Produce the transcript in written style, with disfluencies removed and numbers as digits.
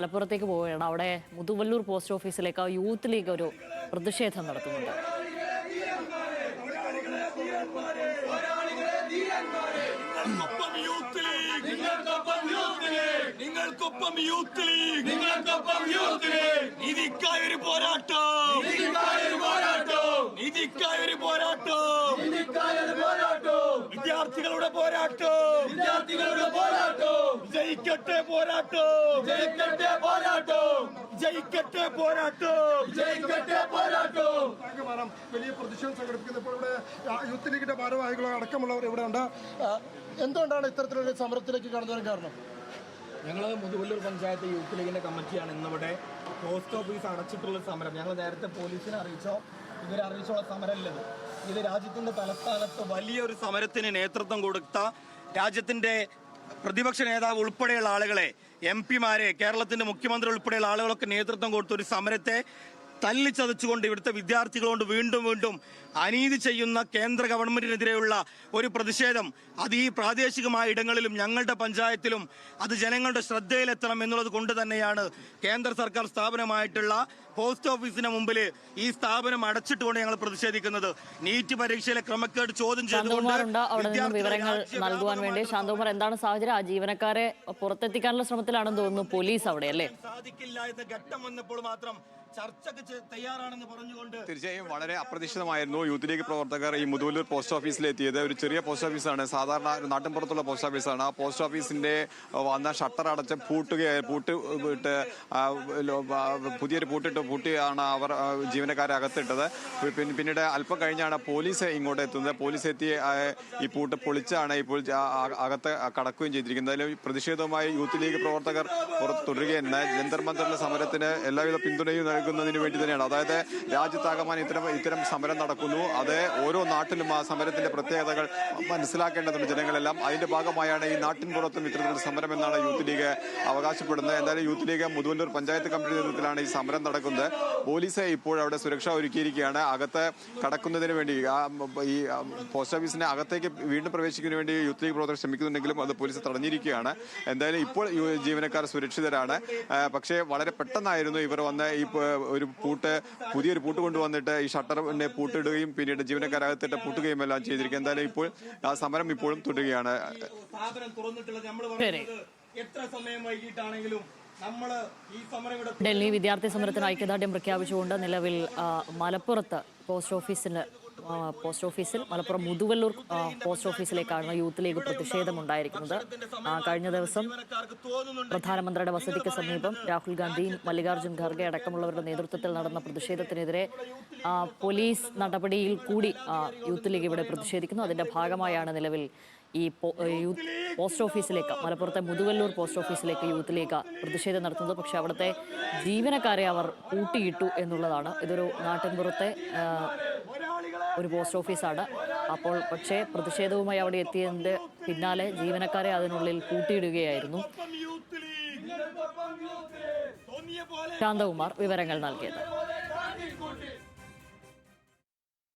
മലപ്പുറത്തേക്ക് പോവുകയാണ്. അവിടെ മുതുവല്ലൂർ പോസ്റ്റ് ഓഫീസിലേക്ക് യൂത്ത് ലീഗ് ഒരു പ്രതിഷേധം നടത്തുന്നുണ്ട്. വിദ്യാർത്ഥികളുടെ പോരാട്ടം ജയിക്കട്ടെ പോരാട്ടം ജയിക്കട്ടെ പോരാട്ടം. വലിയ പ്രതിഷേധം സംഘടിപ്പിക്കുന്നത് ഇപ്പോൾ ഇവിടെ യൂത്ത് ലീഗിന്റെ ഭാരവാഹികളോ അടക്കമുള്ളവർ ഇവിടെ ഉണ്ട്. എന്തുകൊണ്ടാണ് ഇത്തരത്തിലൊരു സമരത്തിലേക്ക് കടന്നു കാരണം? ഞങ്ങൾ മുതുവല്ലൂർ പഞ്ചായത്ത് യൂത്ത് ലീഗിന്റെ കമ്മിറ്റിയാണ് ഇന്നിവിടെ പോസ്റ്റ് ഓഫീസ് അടച്ചിട്ടുള്ള സമരം. ഞങ്ങൾ നേരത്തെ പോലീസിനെ അറിയിച്ചോ ഇവരെ അറിയിച്ചുള്ള സമരമല്ലത്. ഇത് രാജ്യത്തിന്റെ തലസ്ഥാനത്ത് വലിയൊരു സമരത്തിന് നേതൃത്വം കൊടുത്ത രാജ്യത്തിന്റെ പ്രതിപക്ഷ നേതാവ് ഉൾപ്പെടെയുള്ള ആളുകളെ, MP-മാരെ, കേരളത്തിന്റെ മുഖ്യമന്ത്രി ഉൾപ്പെടെയുള്ള ആളുകളൊക്കെ നേതൃത്വം കൊടുത്ത ഒരു സമരത്തെ തല്ലിച്ചതച്ചുകൊണ്ട് ഇവിടുത്തെ വിദ്യാർത്ഥികളോട് വീണ്ടും അനീതി ചെയ്യുന്ന കേന്ദ്ര ഗവൺമെന്റിനെതിരെയുള്ള ഒരു പ്രതിഷേധം അത് ഈ പ്രാദേശികമായ ഇടങ്ങളിലും ഞങ്ങളുടെ പഞ്ചായത്തിലും അത് ജനങ്ങളുടെ ശ്രദ്ധയിലെത്തണം എന്നുള്ളത് കൊണ്ട് തന്നെയാണ് കേന്ദ്ര സർക്കാർ സ്ഥാപനമായിട്ടുള്ള പോസ്റ്റ് ഓഫീസിന് മുമ്പിൽ ഈ സ്ഥാപനം അടച്ചിട്ടുകൊണ്ട് ഞങ്ങൾ പ്രതിഷേധിക്കുന്നത്. നീറ്റ് പരീക്ഷയിലെ ക്രമക്കേട് ചോദ്യം ചെയ്തുകൊണ്ട് വിവരങ്ങൾ നൽകുവാൻ വേണ്ടി ശാന്തകുമാർ, എന്താണ് സാഹചര്യം? ആ ജീവനക്കാരെ പുറത്തെത്തിക്കാനുള്ള ശ്രമത്തിലാണെന്ന് തോന്നുന്നു പോലീസ് അവിടെ, അല്ലേ? സാധിക്കില്ല എന്ന ഘട്ടം വന്നപ്പോൾ മാത്രം ചർച്ചയ്ക്ക് തയ്യാറാണെന്ന് പറഞ്ഞുകൊണ്ട് തീർച്ചയായും വളരെ അപ്രതീക്ഷിതമായിരുന്നു യൂത്ത് ലീഗ് പ്രവർത്തകർ ഈ മുതുവല്ലൂർ പോസ്റ്റ് ഓഫീസിലെത്തിയത്. ഒരു ചെറിയ പോസ്റ്റ് ഓഫീസാണ്, സാധാരണ ഒരു നാട്ടിൻപുറത്തുള്ള പോസ്റ്റ് ഓഫീസാണ്. ആ പോസ്റ്റ് ഓഫീസിന്റെ വന്ന ഷട്ടർ അടച്ച് പൂട്ടിട്ട് പുതിയൊരു പൂട്ടിയാണ് അവർ ജീവനക്കാരെ അകത്തിട്ടത്. പിന്നീട് അല്പം കഴിഞ്ഞാണ് പോലീസ് ഇങ്ങോട്ട് എത്തുന്നത്. പോലീസ് എത്തി ഈ പൂട്ട് പൊളിച്ചാണ് ഇപ്പോൾ അകത്ത് കടക്കുകയും ചെയ്തിരിക്കുന്നത്. അതിൽ പ്രതിഷേധവുമായി യൂത്ത് ലീഗ് പ്രവർത്തകർ പുറത്ത് തുടരുകയാണ്. ജന്തർ മന്ദറിലെ സമരത്തിന് എല്ലാവിധ പിന്തുണയും നൽകുന്നതിന് വേണ്ടി തന്നെയാണ്. അതായത് രാജ്യത്താകമാനം ഇത്തരം സമരം നടക്കുന്നു. അത് ഓരോ നാട്ടിലും ആ സമരത്തിന്റെ പ്രത്യേകതകൾ മനസ്സിലാക്കേണ്ടതുണ്ട് ജനങ്ങളെല്ലാം. അതിന്റെ ഭാഗമായാണ് ഈ നാട്ടിൻപുറത്തും ഇത്തരത്തിലുള്ള സമരം എന്നാണ് യൂത്ത് ലീഗ് അവകാശപ്പെടുന്നത്. എന്തായാലും youth league Muthuvallur panchayat committee നേതൃത്വത്തിലാണ് ഈ സമരം നടക്കുന്നത്. പോലീസ് ഇപ്പോൾ അവിടെ സുരക്ഷ ഒരുക്കിയിരിക്കുകയാണ്. അകത്ത് കടക്കുന്നതിന് വേണ്ടി ഈ പോസ്റ്റ് ഓഫീസിന്റെ അകത്തേക്ക് വീണ്ടും പ്രവേശിക്കുന്നതിന് വേണ്ടി യൂത്ത് ലീഗ് പ്രവർത്തകർ ശ്രമിക്കുന്നുണ്ടെങ്കിലും അത് പോലീസ് തടഞ്ഞിരിക്കുകയാണ്. എന്തായാലും ഇപ്പോൾ ജീവനക്കാർ സുരക്ഷിതരാണ്. പക്ഷേ വളരെ പെട്ടെന്നായിരുന്നു ഇവർ വന്ന് ഈ ഒരു പുതിയൊരു പൂട്ട് കൊണ്ടുവന്നിട്ട് ഈ ഷട്ടറിനെ പൂട്ടിടുകയും പിന്നീട് ജീവനക്കാരകത്തിട്ട് പൂട്ടുകയും എല്ലാം ചെയ്തിരിക്കുക. എന്തായാലും ഇപ്പോൾ ആ സമരം ഇപ്പോഴും തുടരുകയാണ്. എത്ര സമയം വൈകിട്ടാണെങ്കിലും ഡൽഹി വിദ്യാർത്ഥി സമരത്തിന് ഐക്യദാർഢ്യം പ്രഖ്യാപിച്ചുകൊണ്ട് നിലവിൽ മലപ്പുറത്ത് പോസ്റ്റ് ഓഫീസിൽ മലപ്പുറം മുതുവല്ലൂർ പോസ്റ്റ് ഓഫീസിലേക്കാണ് യൂത്ത് ലീഗ് പ്രതിഷേധമുണ്ടായിരിക്കുന്നത്. കഴിഞ്ഞ ദിവസം പ്രധാനമന്ത്രിയുടെ വസതിക്ക് സമീപം രാഹുൽ ഗാന്ധിയും മല്ലികാർജ്ജുൻ ഖർഗെ അടക്കമുള്ളവരുടെ നേതൃത്വത്തിൽ നടന്ന പ്രതിഷേധത്തിനെതിരെ പോലീസ് നടപടിയിൽ കൂടി യൂത്ത് ലീഗ് ഇവിടെ പ്രതിഷേധിക്കുന്നു. അതിന്റെ ഭാഗമായാണ് നിലവിൽ ഈ പോസ്റ്റ് ഓഫീസിലേക്ക്, മലപ്പുറത്തെ മുതുവല്ലൂർ പോസ്റ്റ് ഓഫീസിലേക്ക് യൂത്ത് ലീഗ് പ്രതിഷേധം നടത്തുന്നത്. പക്ഷെ അവിടുത്തെ ജീവനക്കാരെ അവർ പൂട്ടിയിട്ടു എന്നുള്ളതാണ്. ഇതൊരു നാട്ടിൻപുറത്തെ ഒരു പോസ്റ്റ് ഓഫീസാണ്. അപ്പോൾ പക്ഷേ പ്രതിഷേധവുമായി അവിടെ എത്തിയതിന്റെ പിന്നാലെ ജീവനക്കാരെ അതിനുള്ളിൽ പൂട്ടിയിടുകയായിരുന്നു. ശാന്തകുമാർ വിവരങ്ങൾ നൽകിയത്.